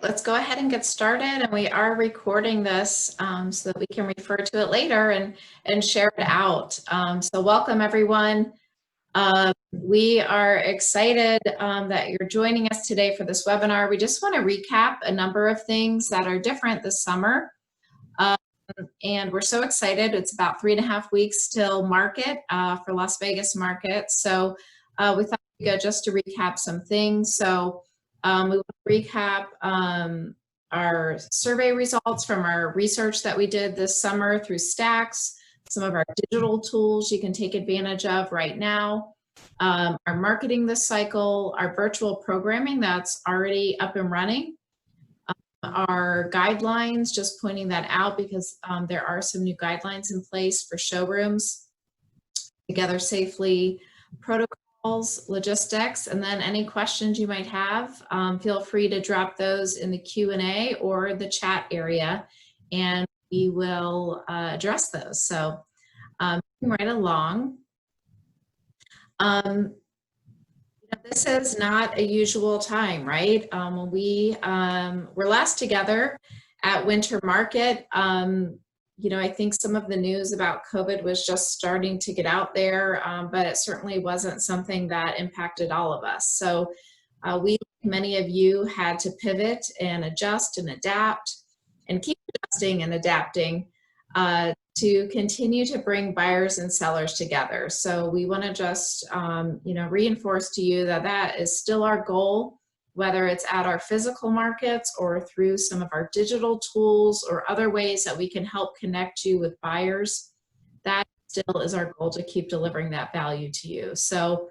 let's go ahead and get started. And we are recording this so that we can refer to it later and share it out. So welcome everyone. We are excited that you're joining us today for this webinar. We just want to recap a number of things that are different this summer. And we're so excited. It's about 3.5 weeks till market for Las Vegas market. So we thought we'd go just to recap some things. So we want to recap our survey results from our research that we did this summer through Stacks, some of our digital tools you can take advantage of right now, our marketing this cycle, our virtual programming that's already up and running, our guidelines, just pointing that out because there are some new guidelines in place for showrooms, together safely, protocols, logistics, and then any questions you might have, feel free to drop those in the Q&A or the chat area, and we will address those. So moving right along. This is not a usual time, right? When we were last together at Winter Market, I think some of the news about COVID was just starting to get out there, but it certainly wasn't something that impacted all of us. So we, many of you, had to pivot and adjust and adapt and keep adjusting and adapting to continue to bring buyers and sellers together. So we want to just, reinforce to you that that is still our goal, whether it's at our physical markets or through some of our digital tools or other ways that we can help connect you with buyers. That still is our goal, to keep delivering that value to you. So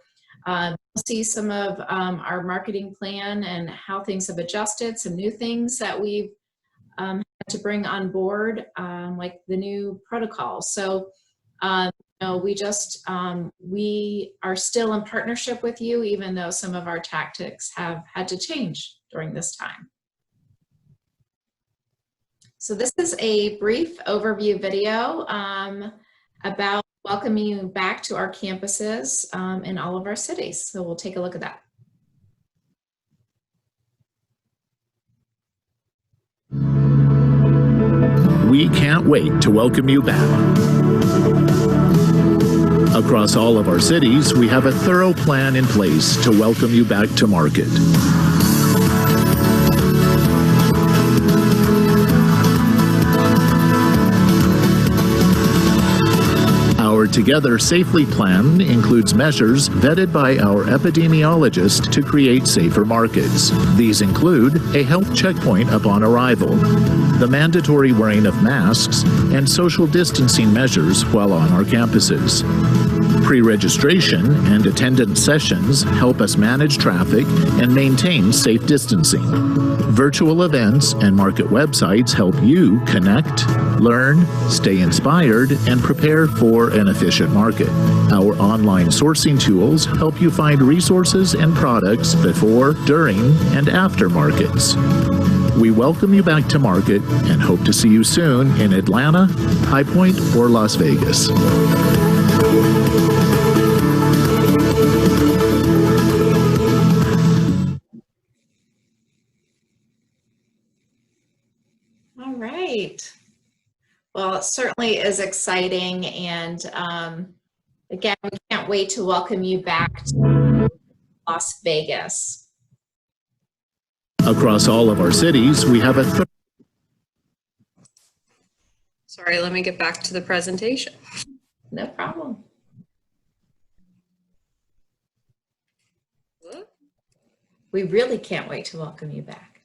we'll see some of our marketing plan and how things have adjusted, some new things that we've had to bring on board, like the new protocols. So we are still in partnership with you, even though some of our tactics have had to change during this time. So this is a brief overview video about welcoming you back to our campuses in all of our cities. So we'll take a look at that. We can't wait to welcome you back. Across all of our cities, we have a thorough plan in place to welcome you back to market. Our Together Safely plan includes measures vetted by our epidemiologist to create safer markets. These include a health checkpoint upon arrival, the mandatory wearing of masks, and social distancing measures while on our campuses. Pre-registration and attendance sessions help us manage traffic and maintain safe distancing. Virtual events and market websites help you connect, learn, stay inspired, and prepare for an efficient market. Our online sourcing tools help you find resources and products before, during, and after markets. We welcome you back to market and hope to see you soon in Atlanta, High Point, or Las Vegas. All right. Well, it certainly is exciting, and again, we can't wait to welcome you back to Las Vegas. Across all of our cities, we have a Sorry, let me get back to the presentation. No problem. What? We really can't wait to welcome you back.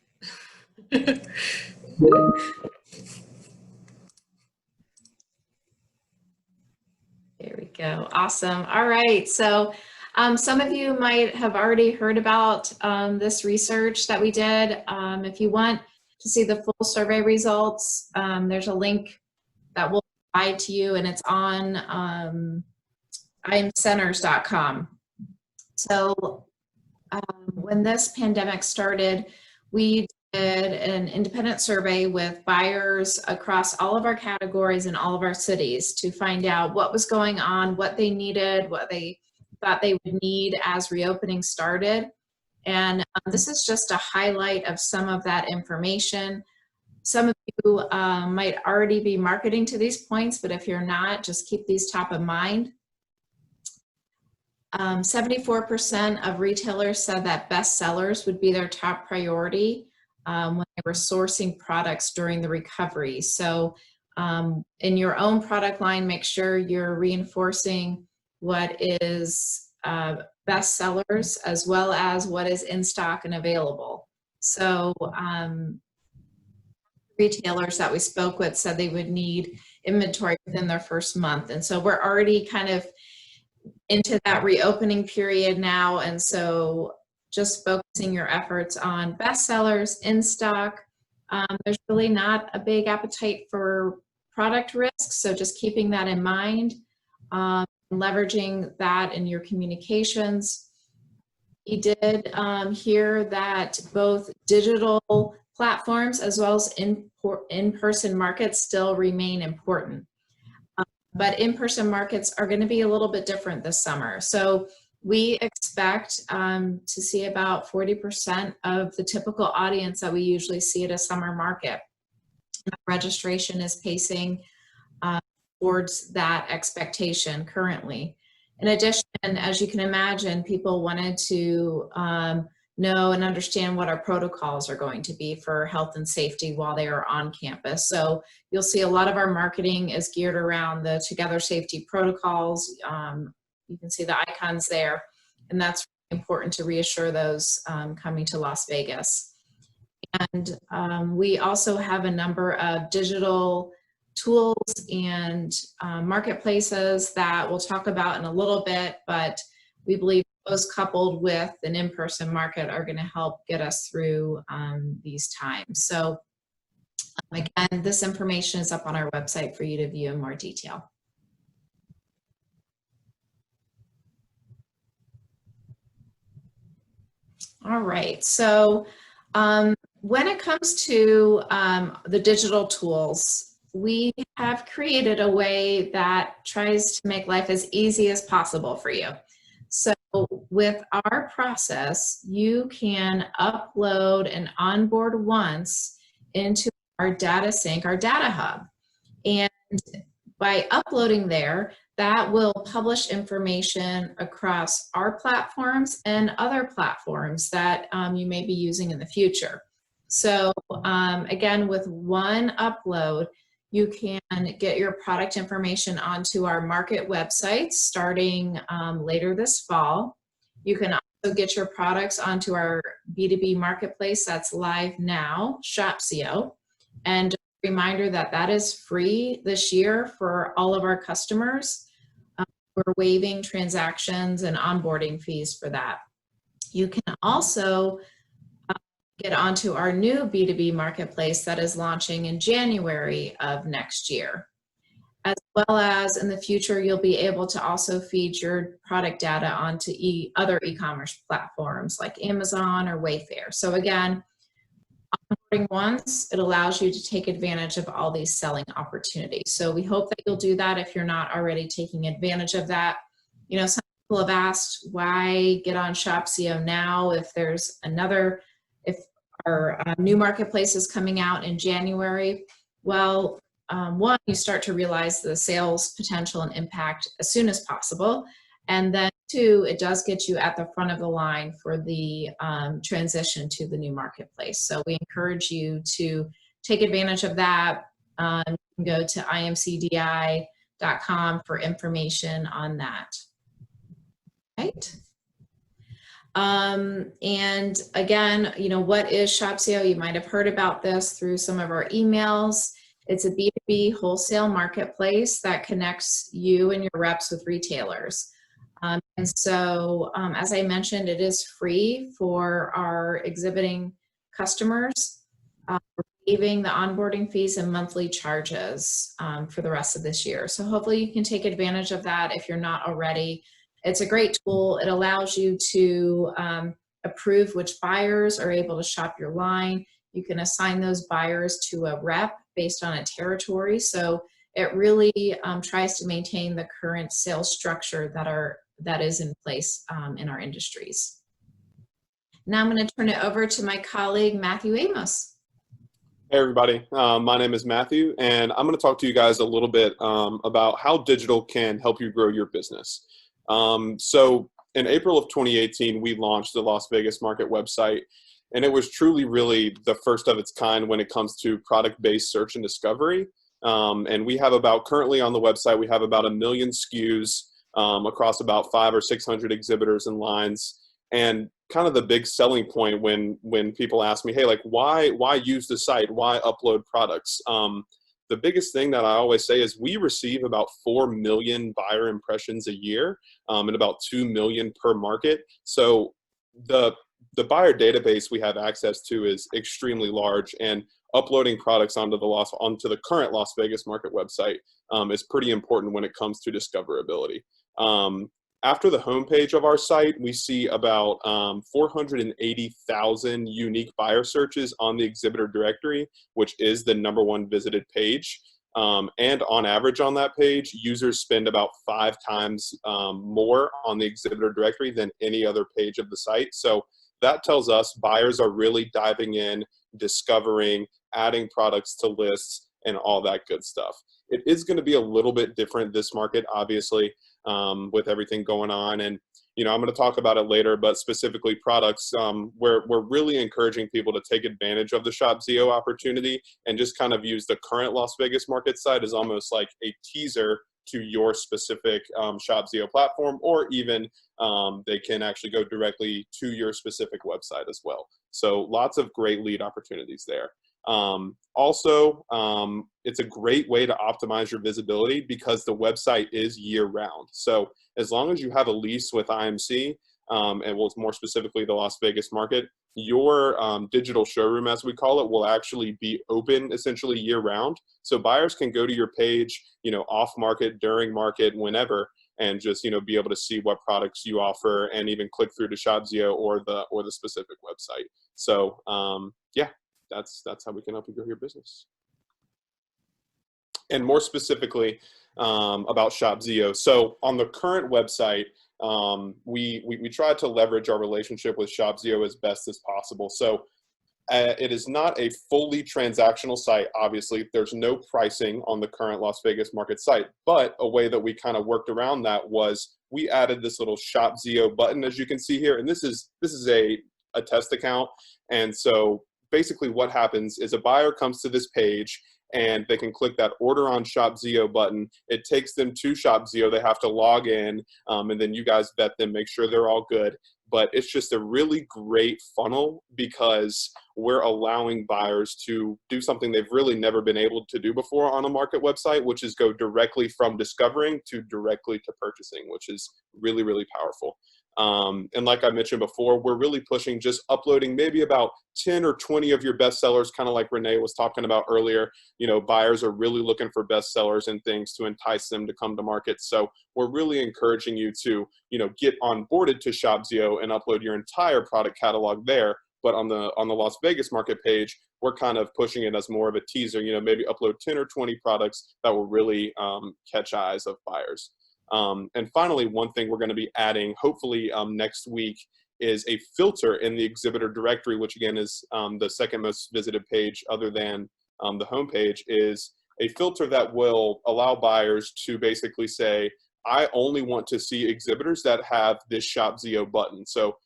There we go. Awesome. All right. So some of you might have already heard about this research that we did. If you want to see the full survey results, there's a link that will provide to you, and it's on imcenters.com. So when this pandemic started, we did an independent survey with buyers across all of our categories in all of our cities to find out what was going on, what they needed, what they thought they would need as reopening started. And this is just a highlight of some of that information. Some of you might already be marketing to these points, but if you're not, just keep these top of mind. 74% of retailers said that best sellers would be their top priority when they were sourcing products during the recovery. So in your own product line, make sure you're reinforcing what is best sellers as well as what is in stock and available. So retailers that we spoke with said they would need inventory within their first month. And so we're already kind of into that reopening period now. And so just focusing your efforts on bestsellers in stock. There's really not a big appetite for product risk. So just keeping that in mind, leveraging that in your communications. We did hear that both digital platforms as well as in-person markets still remain important. But in-person markets are going to be a little bit different this summer. So we expect to see about 40% of the typical audience that we usually see at a summer market. Registration is pacing towards that expectation currently. In addition, as you can imagine, people wanted to know and understand what our protocols are going to be for health and safety while they are on campus. So you'll see a lot of our marketing is geared around the Together Safety protocols. You can see the icons there, and that's really important to reassure those coming to Las Vegas. And we also have a number of digital tools and marketplaces that we'll talk about in a little bit, but we believe those coupled with an in-person market are going to help get us through these times. So again, this information is up on our website for you to view in more detail. All right, so when it comes to the digital tools, we have created a way that tries to make life as easy as possible for you. So with our process, you can upload and onboard once into our data sync, our data hub. And by uploading there, that will publish information across our platforms and other platforms that you may be using in the future. So again, with one upload, you can get your product information onto our market websites starting later this fall. You can also get your products onto our B2B marketplace that's live now, Shopsio. And just a reminder that that is free this year for all of our customers. We're waiving transactions and onboarding fees for that. You can also get onto our new B2B marketplace that is launching in January of next year. As well as in the future, you'll be able to also feed your product data onto other e-commerce platforms like Amazon or Wayfair. So again, onboarding once, it allows you to take advantage of all these selling opportunities. So we hope that you'll do that if you're not already taking advantage of that. You know, some people have asked, why get on Shopsio now if there's another, if our new marketplace is coming out in January? Well, one, you start to realize the sales potential and impact as soon as possible. And then two, it does get you at the front of the line for the transition to the new marketplace. So we encourage you to take advantage of that. You can go to imcdi.com for information on that. Right. And again, you know, what is Shopsio? You might have heard about this through some of our emails. It's a B2B wholesale marketplace that connects you and your reps with retailers. And so, as I mentioned, it is free for our exhibiting customers, waiving the onboarding fees and monthly charges for the rest of this year. So hopefully you can take advantage of that if you're not already. It's a great tool. It allows you to approve which buyers are able to shop your line. You can assign those buyers to a rep based on a territory. So it really tries to maintain the current sales structure that is in place in our industries. Now I'm going to turn it over to my colleague, Matthew Amos. Hey everybody, my name is Matthew, and I'm going to talk to you guys a little bit about how digital can help you grow your business. So in April of 2018, we launched the Las Vegas Market website, and it was truly really the first of its kind when it comes to product-based search and discovery. And we have currently on the website, we have about 1 million SKUs across about 500 or 600 exhibitors and lines. And kind of the big selling point when people ask me, hey, like why use the site? Why upload products? The biggest thing that I always say is we receive about 4 million buyer impressions a year and about 2 million per market. So the buyer database we have access to is extremely large, and uploading products onto the current Las Vegas Market website is pretty important when it comes to discoverability. After the homepage of our site, we see about 480,000 unique buyer searches on the exhibitor directory, which is the #1 visited page. And on average on that page, users spend about 5 times more on the exhibitor directory than any other page of the site. So that tells us buyers are really diving in, discovering, adding products to lists, and all that good stuff. It is going to be a little bit different this market, obviously, with everything going on. And, I'm going to talk about it later, but specifically products, we're really encouraging people to take advantage of the ShopZio opportunity and just kind of use the current Las Vegas Market site as almost like a teaser to your specific ShopZio platform, or even they can actually go directly to your specific website as well. So lots of great lead opportunities there. Also, it's a great way to optimize your visibility because the website is year-round. So as long as you have a lease with IMC, and more specifically the Las Vegas Market, your digital showroom, as we call it, will actually be open essentially year-round. So buyers can go to your page, off-market, during market, whenever, and just be able to see what products you offer, and even click through to ShopZio or the specific website. So yeah. That's how we can help you grow your business. And more specifically about ShopZio. So on the current website, we try to leverage our relationship with ShopZio as best as possible. So it is not a fully transactional site. Obviously, there's no pricing on the current Las Vegas Market site, but a way that we kind of worked around that was we added this little ShopZio button, as you can see here. And this is a test account. And so basically what happens is a buyer comes to this page and they can click that order on ShopZio button. It takes them to ShopZio. They have to log in, and then you guys vet them, make sure they're all good. But it's just a really great funnel because we're allowing buyers to do something they've really never been able to do before on a market website, which is go directly from discovering to directly to purchasing, which is really, really powerful. And like I mentioned before, we're really pushing just uploading maybe about 10 or 20 of your best sellers, kind of like Renee was talking about earlier. Buyers are really looking for best sellers and things to entice them to come to market. So we're really encouraging you to, get onboarded to ShopZio and upload your entire product catalog there. But on the Las Vegas Market page, we're kind of pushing it as more of a teaser, maybe upload 10 or 20 products that will really catch eyes of buyers. And finally, one thing we're going to be adding, hopefully next week, is a filter in the exhibitor directory, which again is the second most visited page other than the homepage, is a filter that will allow buyers to basically say, I only want to see exhibitors that have this ShopZio button. So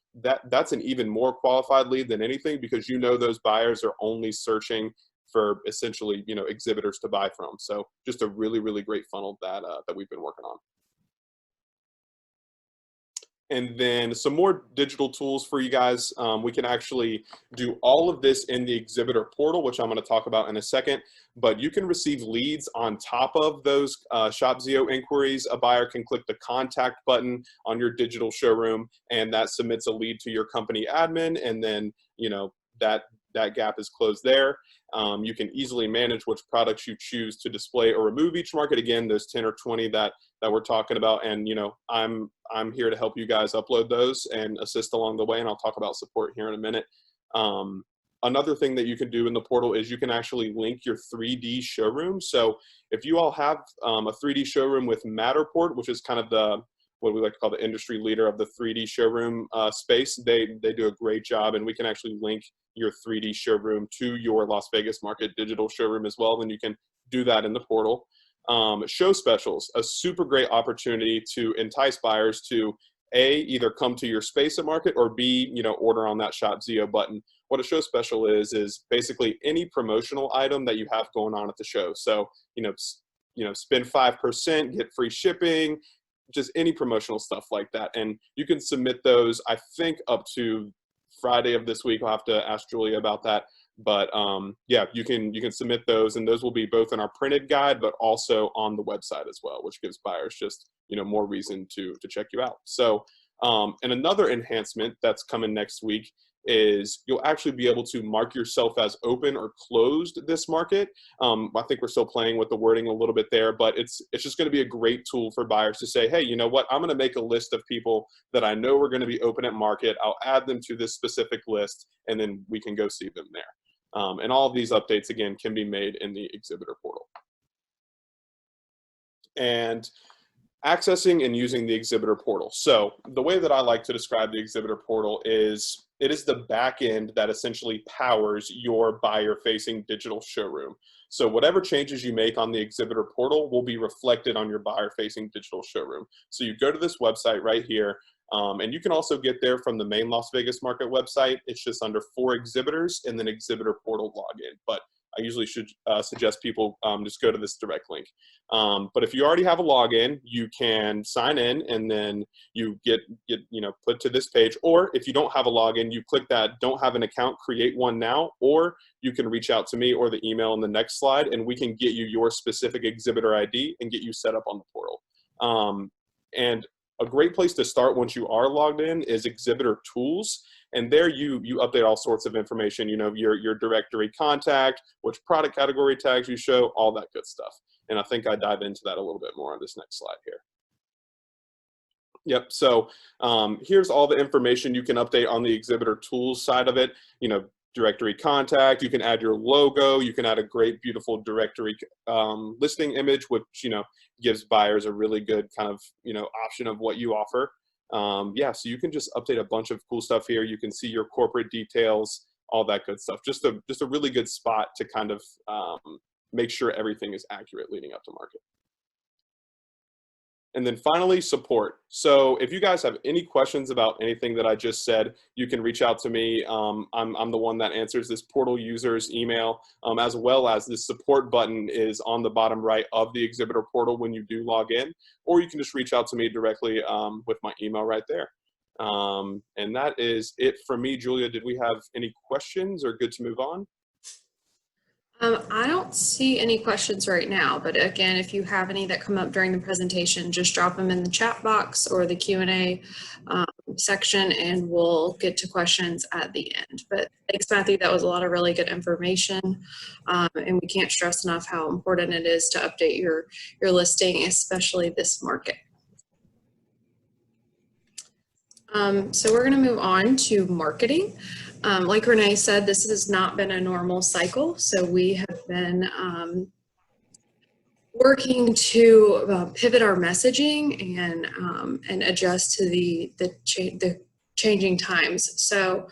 that's an even more qualified lead than anything, because those buyers are only searching for essentially exhibitors to buy from. So just a really, really great funnel that we've been working on. And then some more digital tools for you guys. We can actually do all of this in the exhibitor portal, which I'm going to talk about in a second. But you can receive leads on top of those ShopZio inquiries. A buyer can click the contact button on your digital showroom, and that submits a lead to your company admin. And then, that gap is closed there. You can easily manage which products you choose to display or remove each market. Again, those 10 or 20 that we're talking about, and I'm here to help you guys upload those and assist along the way, and I'll talk about support here in a minute. Another thing that you can do in the portal is you can actually link your 3D showroom. So if you all have a 3D showroom with Matterport, which is kind of what we like to call the industry leader of the 3D showroom space. They do a great job, and we can actually link your 3D showroom to your Las Vegas market digital showroom as well. And you can do that in the portal. Show specials, a super great opportunity to entice buyers to either come to your space at market, or B, order on that Shop Zio button. What a show special is basically any promotional item that you have going on at the show. So, spend 5%, get free shipping, just any promotional stuff like that. And you can submit those, I think, up to Friday of this week. I'll have to ask Julia about that. But yeah, you can submit those, and those will be both in our printed guide, but also on the website as well, which gives buyers just more reason to check you out. So and another enhancement that's coming next week is you'll actually be able to mark yourself as open or closed this market. I think we're still playing with the wording a little bit there, but it's just going to be a great tool for buyers to say, hey, you know what, I'm going to make a list of people that I know are going to be open at market. I'll add them to this specific list, and then we can go see them there. And all of these updates, again, can be made in the Exhibitor portal. And accessing and using the Exhibitor portal. So the way that I like to describe the Exhibitor portal is it is the back end that essentially powers your buyer-facing digital showroom. So whatever changes you make on the Exhibitor portal will be reflected on your buyer-facing digital showroom. So you go to this website right here, and you can also get there from the main Las Vegas market website. It's just under For Exhibitors and then Exhibitor portal login. But I usually should suggest people just go to this direct link. But if you already have a login, you can sign in, and then you get put to this page. Or if you don't have a login, you click that don't have an account, create one now, or you can reach out to me or the email in the next slide, and we can get you your specific exhibitor ID and get you set up on the portal. And a great place to start once you are logged in is Exhibitor Tools. And there you update all sorts of information, your directory contact, which product category tags you show, all that good stuff. And I think I dive into that a little bit more on this next slide here. Yep, so here's all the information you can update on the Exhibitor Tools side of it. Directory contact, you can add your logo, you can add a great, beautiful directory listing image, which, gives buyers a really good kind of, option of what you offer. Yeah, so you can just update a bunch of cool stuff here. You can see your corporate details, all that good stuff. Just a really good spot to kind of make sure everything is accurate leading up to market. And then finally, support. So if you guys have any questions about anything that I just said, you can reach out to me. I'm the one that answers this portal user's email, as well as this support button is on the bottom right of the Exhibitor portal when you do log in, or you can just reach out to me directly with my email right there. And that is it from me. Julia, did we have any questions or good to move on? I don't see any questions right now, but again, if you have any that come up during the presentation, just drop them in the chat box or the Q&A section, and we'll get to questions at the end. But thanks, Matthew. That was a lot of really good information, and we can't stress enough how important it is to update your listing, especially this market. So we're going to move on to marketing. Like Renee said, this has not been a normal cycle, so we have been working to pivot our messaging and adjust to the changing times. So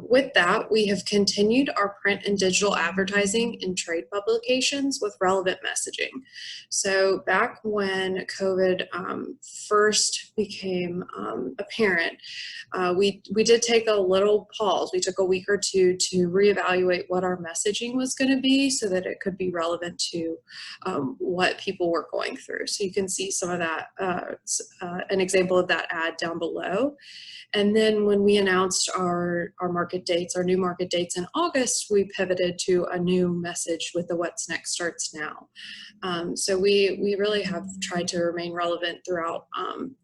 with that, we have continued our print and digital advertising in trade publications with relevant messaging. So back when COVID first became apparent, we did take a little pause. We took a week or two to reevaluate what our messaging was going to be so that it could be relevant to what people were going through. So you can see some of that, an example of that ad down below. And then when we announced our market dates, our new market dates in August, we pivoted to a new message with the What's Next Starts Now. So we really have tried to remain relevant throughout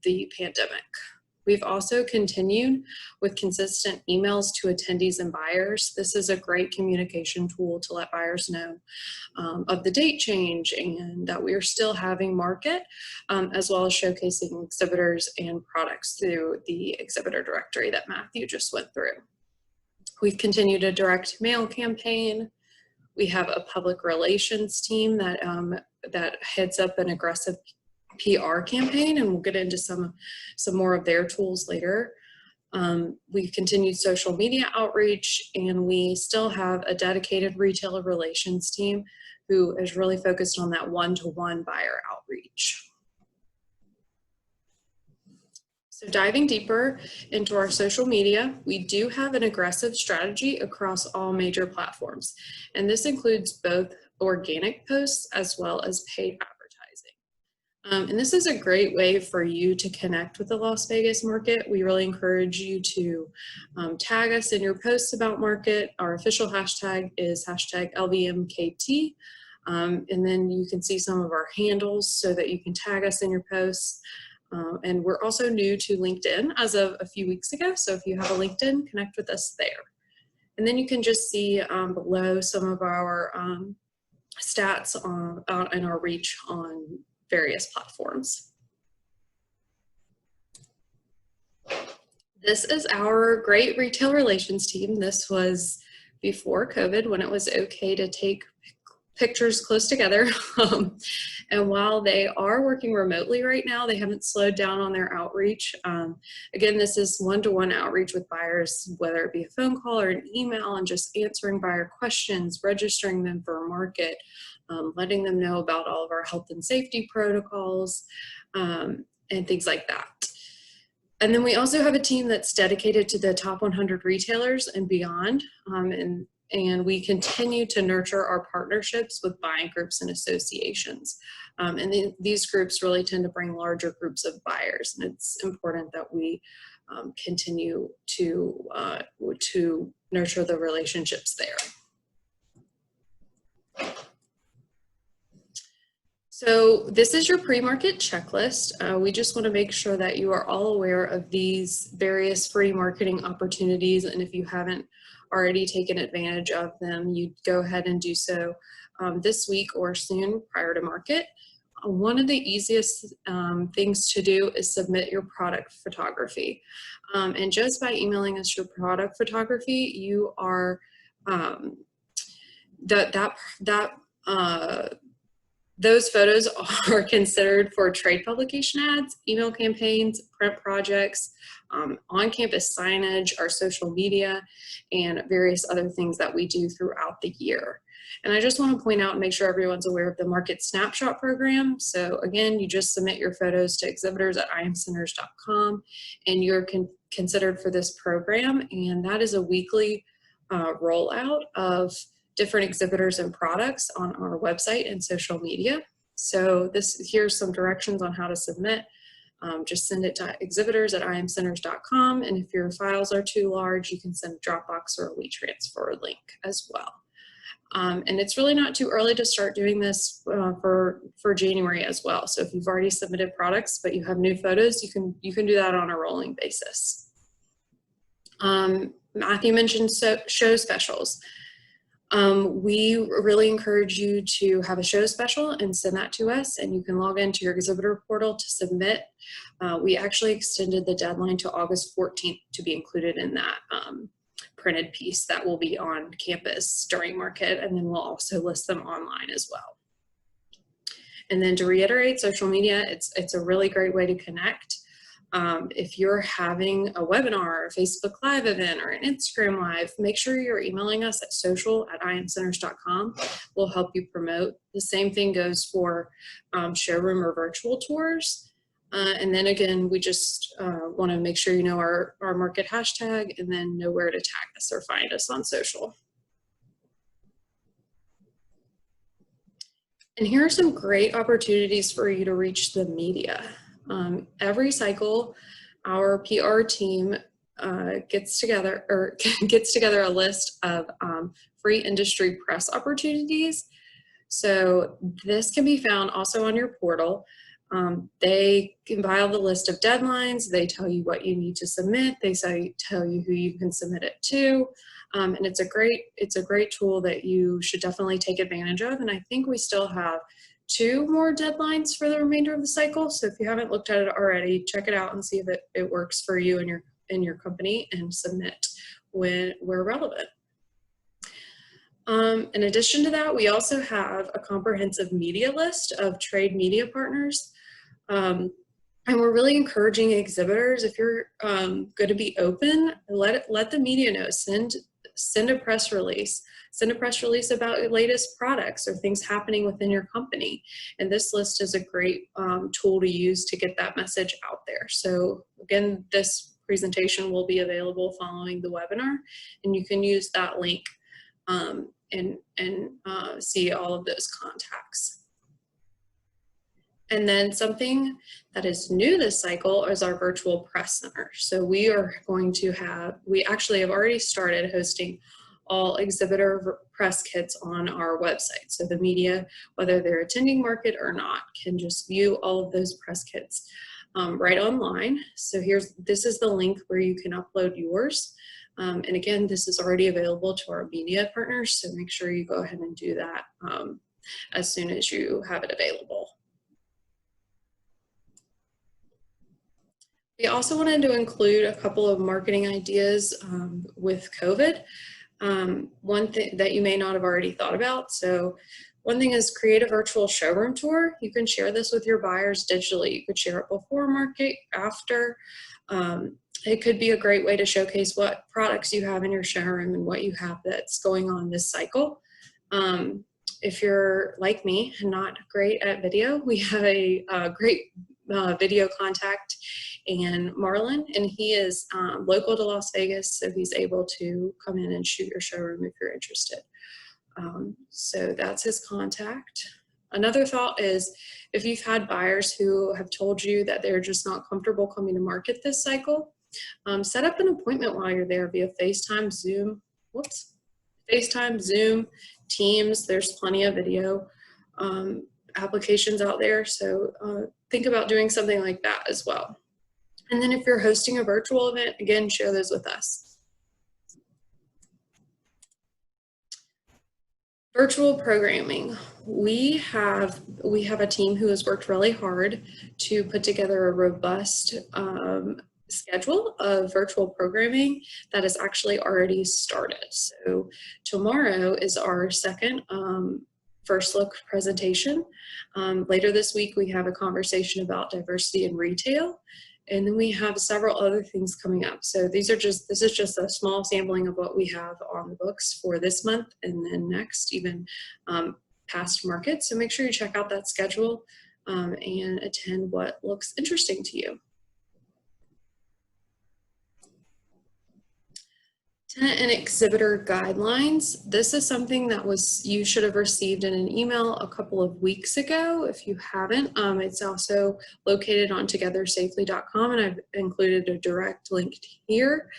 the pandemic. We've also continued with consistent emails to attendees and buyers. This is a great communication tool to let buyers know of the date change and that we are still having market, as well as showcasing exhibitors and products through the exhibitor directory that Matthew just went through. We've continued a direct mail campaign. We have a public relations team that heads up an aggressive PR campaign, and we'll get into some more of their tools later. We've continued social media outreach, and we still have a dedicated retailer relations team who is really focused on that one-to-one buyer outreach. So diving deeper into our social media, we do have an aggressive strategy across all major platforms. And this includes both organic posts as well as paid advertising. And this is a great way for you to connect with the Las Vegas market. We really encourage you to tag us in your posts about market. Our official hashtag is hashtag LVMKT. And then you can see some of our handles so that you can tag us in your posts. And we're also new to LinkedIn as of a few weeks ago. So if you have a LinkedIn, connect with us there. And then you can just see below some of our stats and our reach on various platforms. This is our great retail relations team. This was before COVID, when it was okay to take pictures close together. And while they are working remotely right now, they haven't slowed down on their outreach. Again, this is one-to-one outreach with buyers, whether it be a phone call or an email, and just answering buyer questions, registering them for a market, letting them know about all of our health and safety protocols, and things like that. And then we also have a team that's dedicated to the top 100 retailers and beyond. And we continue to nurture our partnerships with buying groups and associations. And these groups really tend to bring larger groups of buyers. And it's important that we continue to nurture the relationships there. So this is your pre-market checklist. We just want to make sure that you are all aware of these various free marketing opportunities. And if you haven't already taken advantage of them, you go ahead and do so this week or soon prior to market. One of the easiest things to do is submit your product photography. And just by emailing us your product photography, you are those photos are considered for trade publication ads, email campaigns, print projects, on-campus signage, our social media, and various other things that we do throughout the year. And I just want to point out and make sure everyone's aware of the Market Snapshot program. So again, you just submit your photos to exhibitors@imcenters.com, and you're considered for this program. And that is a weekly rollout of different exhibitors and products on our website and social media. So here's some directions on how to submit. Just send it to exhibitors@imcenters.com, and if your files are too large, you can send a Dropbox or a WeTransfer link as well. And it's really not too early to start doing this for January as well. So if you've already submitted products but you have new photos, you can do that on a rolling basis. Matthew mentioned show specials. We really encourage you to have a show special and send that to us, and you can log into your exhibitor portal to submit. We actually extended the deadline to August 14th to be included in that printed piece that will be on campus during market, and then we'll also list them online as well. And then to reiterate, social media, it's a really great way to connect. If you're having a webinar, a Facebook Live event, or an Instagram Live, make sure you're emailing us at social@imcenters.com. We'll help you promote. The same thing goes for showroom or virtual tours. And then again, we just want to make sure you know our market hashtag, and then know where to tag us or find us on social. And here are some great opportunities for you to reach the media. Every cycle, our PR team gets together a list of free industry press opportunities. So this can be found also on your portal. They compile the list of deadlines. They tell you what you need to submit. They tell you who you can submit it to. And it's a great tool that you should definitely take advantage of. And I think we still have 2 more deadlines for the remainder of the cycle. So if you haven't looked at it already, check it out and see if it works for you and your company, and submit where relevant. In addition to that, we also have a comprehensive media list of trade media partners. And we're really encouraging exhibitors, if you're going to be open, let the media know. Send a press release. Send a press release about your latest products or things happening within your company. And this list is a great tool to use to get that message out there. So again, this presentation will be available following the webinar, and you can use that link and see all of those contacts. And then something that is new this cycle is our virtual press center. So we actually have already started hosting all exhibitor press kits on our website. So the media, whether they're attending market or not, can just view all of those press kits right online. So this is the link where you can upload yours. And again, this is already available to our media partners, so make sure you go ahead and do that as soon as you have it available. We also wanted to include a couple of marketing ideas with COVID. One thing that you may not have already thought about. So one thing is create a virtual showroom tour. You can share this with your buyers digitally. You could share it before market, after. It could be a great way to showcase what products you have in your showroom and what you have that's going on this cycle. If you're like me and not great at video, we have a great video contact and Marlon, and he is local to Las Vegas, so he's able to come in and shoot your showroom if you're interested. So that's his contact. Another thought is, if you've had buyers who have told you that they're just not comfortable coming to market this cycle, set up an appointment while you're there via FaceTime, Zoom, Teams. There's plenty of video applications out there, so think about doing something like that as well. And then if you're hosting a virtual event, again, share those with us. Virtual programming. We have a team who has worked really hard to put together a robust schedule of virtual programming that has actually already started. So tomorrow is our second first look presentation. Later this week, we have a conversation about diversity in retail. And then we have several other things coming up. So this is just a small sampling of what we have on the books for this month and then next, even past market. So make sure you check out that schedule and attend what looks interesting to you. Tenant and exhibitor guidelines. This is something that you should have received in an email a couple of weeks ago. If you haven't, it's also located on togethersafely.com, and I've included a direct link here.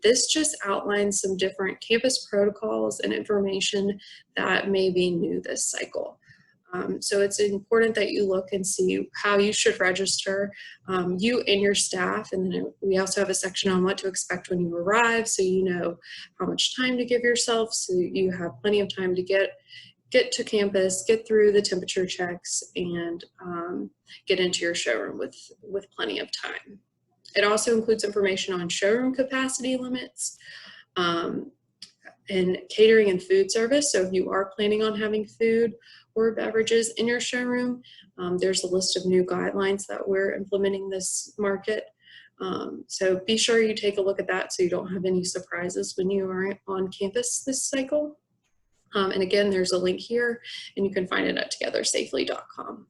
This just outlines some different campus protocols and information that may be new this cycle. So it's important that you look and see how you should register, you and your staff. And then we also have a section on what to expect when you arrive, so you know how much time to give yourself, so you have plenty of time to get to campus, get through the temperature checks, and get into your showroom with plenty of time. It also includes information on showroom capacity limits, and catering and food service. So if you are planning on having food or beverages in your showroom, there's a list of new guidelines that we're implementing this market. So be sure you take a look at that so you don't have any surprises when you are on campus this cycle. And again, there's a link here, and you can find it at togethersafely.com.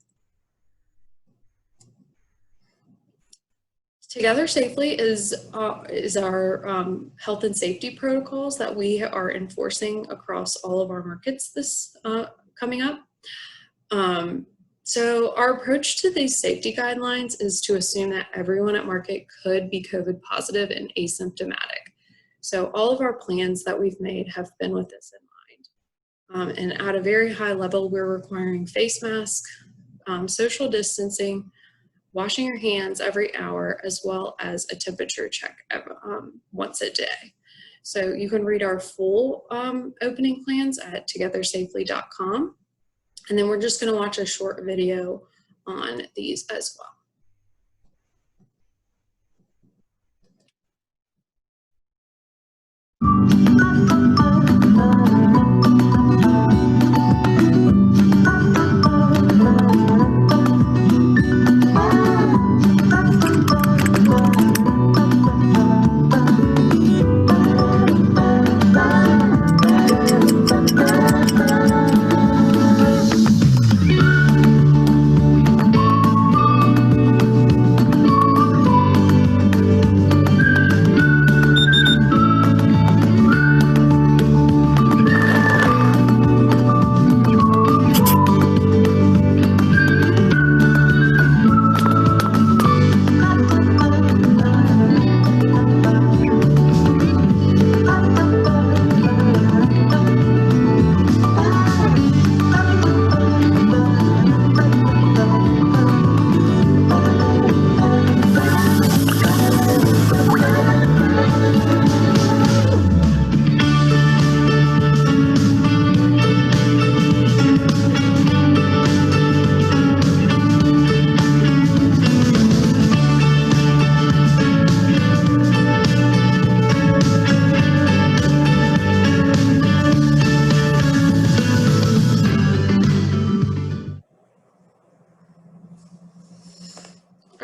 Together Safely is our health and safety protocols that we are enforcing across all of our markets this coming up. So our approach to these safety guidelines is to assume that everyone at market could be COVID positive and asymptomatic. So all of our plans that we've made have been with this in mind. And at a very high level, we're requiring face masks, social distancing, washing your hands every hour, as well as a temperature check once a day. So you can read our full opening plans at togethersafely.com. And then we're just going to watch a short video on these as well.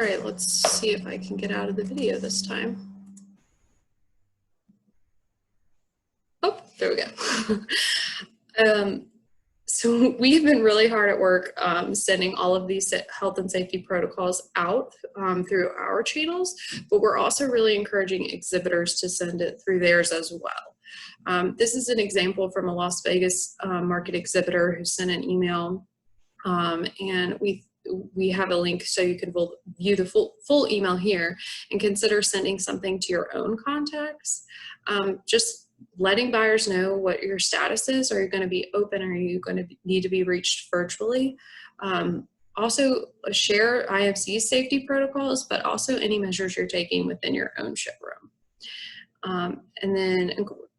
right, let's see if I can get out of the video this time. Oh, there we go. So we've been really hard at work sending all of these health and safety protocols out through our channels, but we're also really encouraging exhibitors to send it through theirs as well. This is an example from a Las Vegas market exhibitor who sent an email, and we have a link so you can view the full email here and consider sending something to your own contacts. Just letting buyers know what your status is. Are you going to be open? Or are you going to need to be reached virtually? Also share IFC safety protocols, but also any measures you're taking within your own showroom. And then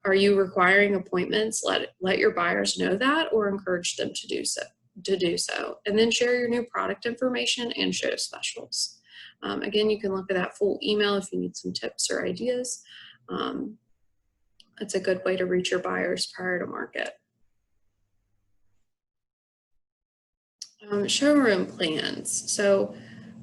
are you requiring appointments? Let your buyers know that, or encourage them to do so. And then share your new product information and show specials. Again, you can look at that full email if you need some tips or ideas. It's a good way to reach your buyers prior to market. Showroom plans. So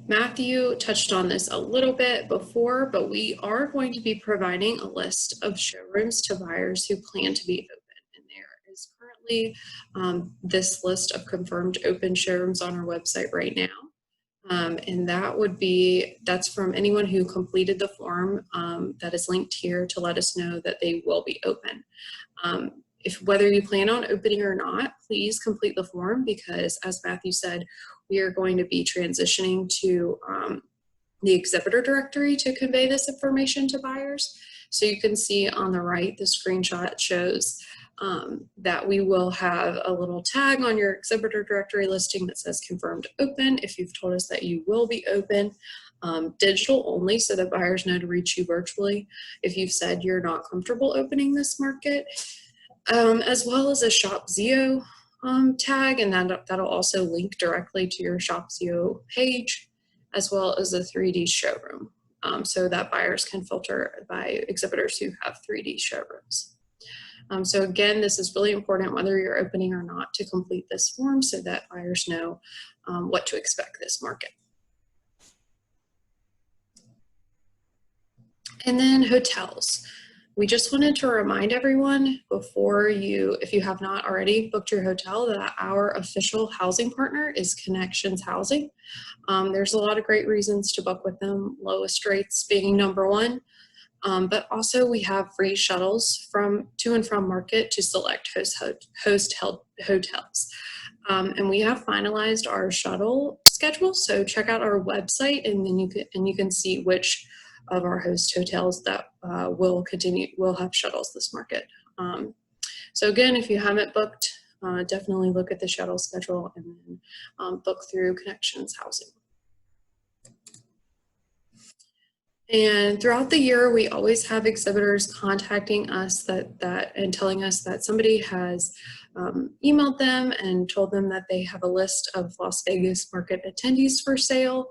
Matthew touched on this a little bit before, but we are going to be providing a list of showrooms to buyers who plan to be open. And there is currently this list of confirmed open showrooms on our website right now. And that's from anyone who completed the form that is linked here to let us know that they will be open. Whether you plan on opening or not, please complete the form, because as Matthew said, we are going to be transitioning to the exhibitor directory to convey this information to buyers. So you can see on the right, the screenshot shows that we will have a little tag on your exhibitor directory listing that says confirmed open if you've told us that you will be open. Digital only, so that buyers know to reach you virtually if you've said you're not comfortable opening this market, as well as a Shop Zio tag, and that'll also link directly to your Shop Zio page, as well as a 3D showroom, so that buyers can filter by exhibitors who have 3D showrooms. So again, this is really important whether you're opening or not to complete this form so that buyers know what to expect this market. And then hotels. We just wanted to remind everyone before if you have not already booked your hotel, that our official housing partner is Connections Housing. There's a lot of great reasons to book with them, lowest rates being number one. But also we have free shuttles to and from market to select host hotels. And we have finalized our shuttle schedule. So check out our website, and then you can see which of our host hotels that will have shuttles this market. So again, if you haven't booked, definitely look at the shuttle schedule and then book through Connections Housing. And throughout the year, we always have exhibitors contacting us and telling us that somebody has emailed them and told them that they have a list of Las Vegas market attendees for sale.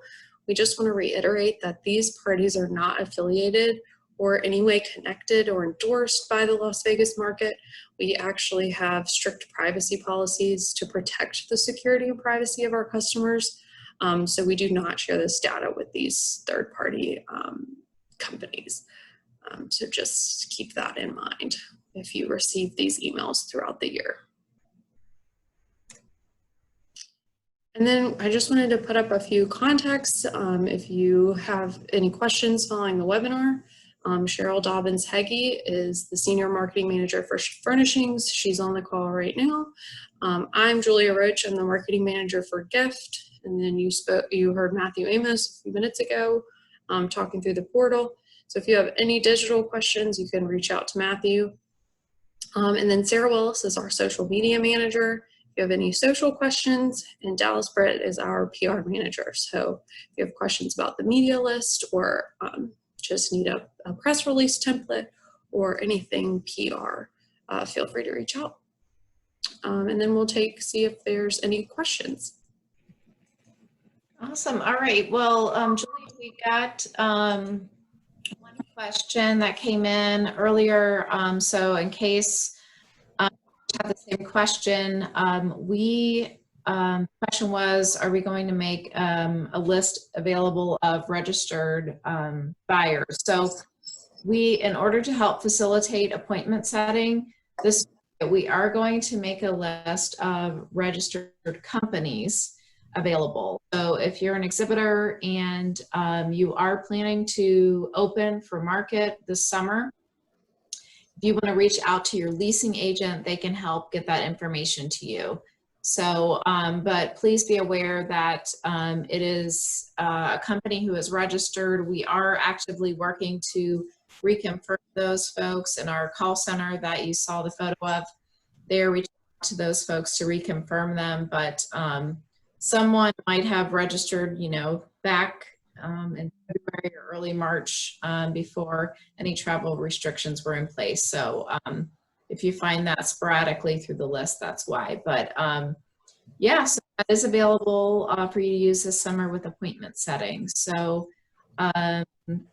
We just want to reiterate that these parties are not affiliated or any way connected or endorsed by the Las Vegas market. We actually have strict privacy policies to protect the security and privacy of our customers. So we do not share this data with these third-party companies. So just keep that in mind if you receive these emails throughout the year. And then I just wanted to put up a few contacts. If you have any questions following the webinar, Cheryl Dobbins-Heggie is the Senior Marketing Manager for Furnishings. She's on the call right now. I'm Julia Roach. I'm the Marketing Manager for Gift. And then you heard Matthew Amos a few minutes ago talking through the portal. So if you have any digital questions, you can reach out to Matthew. And then Sarah Willis is our Social Media Manager. If you have any social questions, and Dallas Britt is our PR Manager. So if you have questions about the media list, or just need a press release template or anything PR, feel free to reach out. And then we'll see if there's any questions. Awesome. All right. Well, Julie, we got one question that came in earlier. So in case you have the same question, we question was, are we going to make a list available of registered buyers? So in order to help facilitate appointment setting, we are going to make a list of registered companies available. So if you're an exhibitor and you are planning to open for market this summer, if you want to reach out to your leasing agent, they can help get that information to you. So, but please be aware that it is a company who is registered. We are actively working to reconfirm those folks in our call center that you saw the photo of. They're reaching out to those folks to reconfirm them, but someone might have registered, back in February or early March before any travel restrictions were in place. So if you find that sporadically through the list, that's why. But yeah, so that is available for you to use this summer with appointment settings. So, and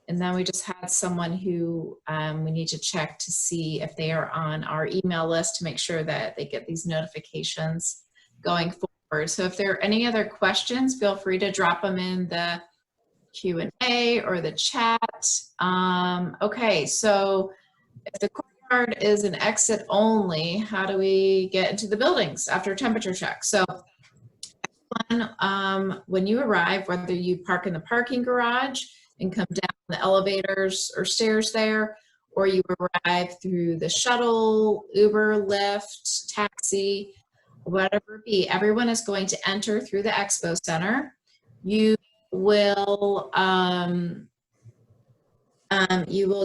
then we just had someone who we need to check to see if they are on our email list to make sure that they get these notifications going forward. So if there are any other questions, feel free to drop them in the Q&A or the chat. Okay, so if the courtyard is an exit only, how do we get into the buildings after temperature check? So when you arrive, whether you park in the parking garage and come down the elevators or stairs there, or you arrive through the shuttle, Uber, Lyft, taxi, whatever it be, everyone is going to enter through the expo center. You will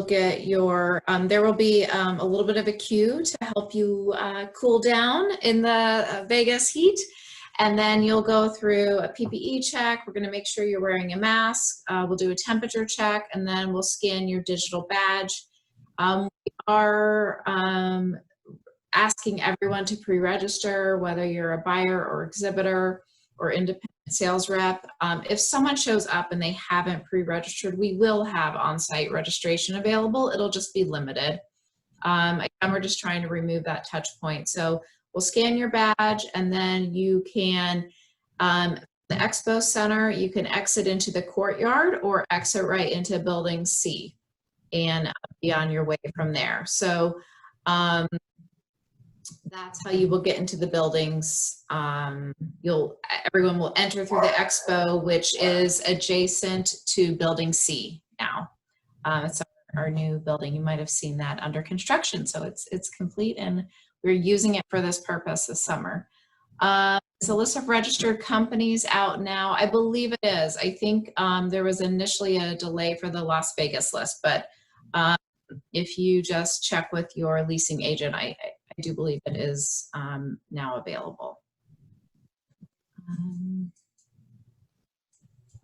get your, there will be a little bit of a queue to help you cool down in the Vegas heat. And then you'll go through a PPE check. We're gonna make sure you're wearing a mask. We'll do a temperature check, and then we'll scan your digital badge. We are asking everyone to pre-register, whether you're a buyer or exhibitor or independent sales rep. If someone shows up and they haven't pre-registered, we will have on-site registration available. It'll just be limited. Again, we're just trying to remove that touch point. So we'll scan your badge, and then you can, the expo center, you can exit into the courtyard or exit right into building C and be on your way from there. So that's how you will get into the buildings. Everyone will enter through the expo, which is adjacent to building C now. It's our new building. You might have seen that under construction. So it's complete, and we're using it for this purpose this summer. Is a list of registered companies out now? I believe it is. I think there was initially a delay for the Las Vegas list, but if you just check with your leasing agent, I do believe it is now available.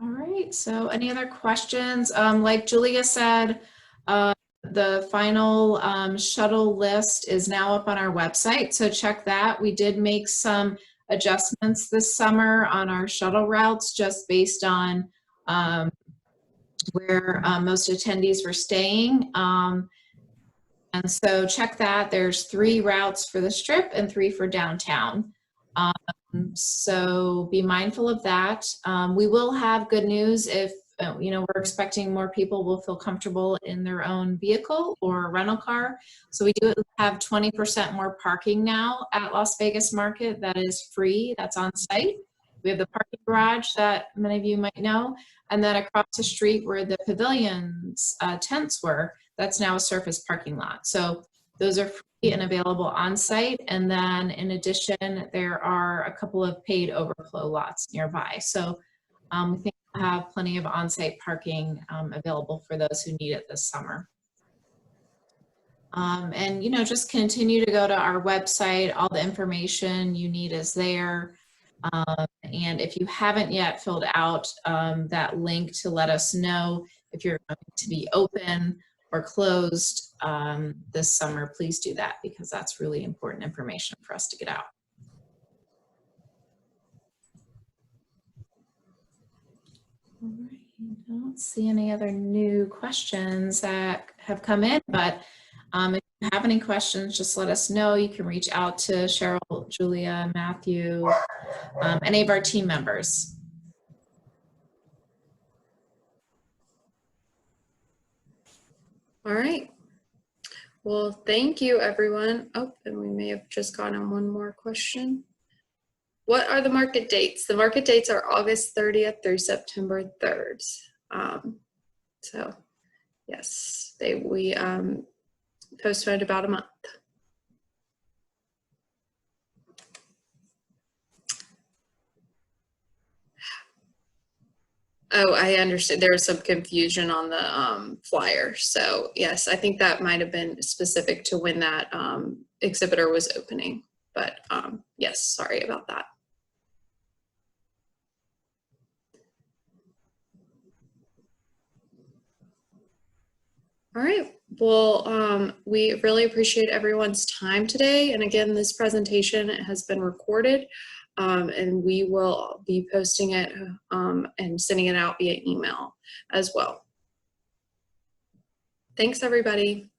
All right, so any other questions? Like Julia said, the final shuttle list is now up on our website, so check that. We did make some adjustments this summer on our shuttle routes just based on where most attendees were staying. And so check that. There's 3 routes for the Strip and 3 for downtown. So be mindful of that. We will have good news if, we're expecting more people will feel comfortable in their own vehicle or rental car. So we do have 20% more parking now at Las Vegas Market that is free, that's on site. We have the parking garage that many of you might know. And then across the street where the pavilions tents were, that's now a surface parking lot. So those are free and available on site. And then in addition, there are a couple of paid overflow lots nearby. So we think we'll have plenty of on-site parking available for those who need it this summer. And, just continue to go to our website. All the information you need is there. And if you haven't yet filled out that link to let us know if you're going to be open or closed this summer, please do that, because that's really important information for us to get out. All right, I don't see any other new questions that have come in, but if you have any questions, just let us know. You can reach out to Cheryl, Julia, Matthew, any of our team members? All right. Well, thank you, everyone. Oh, and we may have just gotten one more question. What are the market dates? The market dates are August 30th through September 3rd. So yes, we postponed about a month. Oh, I understood. There was some confusion on the flyer. So yes, I think that might have been specific to when that exhibitor was opening. But yes, sorry about that. All right. Well, we really appreciate everyone's time today. And again, this presentation has been recorded. And we will be posting it and sending it out via email as well. Thanks, everybody.